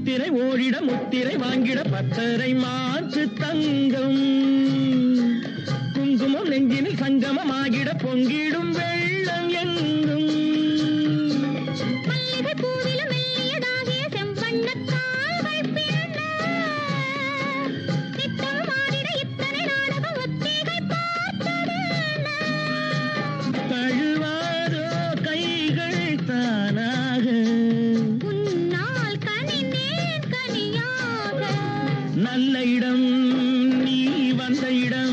சித்திரை ஓடிட முத்திரை வாங்கிட பத்தரை மாற்று தங்கம் குங்குமம் நெஞ்சினில் சங்கமம் ஆகிட பொங்கிடும் வெள்ளம் எங்கும் மல்லிகை பூவிலும் மெல்லியதாகிய செம்பண்ணக் கால்கள் பின்ன நித்தம் மாறிட இத்தனை நாடகம் ஒத்திகை பார்த்ததென்ன தழுவாரோ கைகள் தானாக உன்னால் கனிந்தேன் கனியாக நல்ல இடம் நீ வந்த இடம்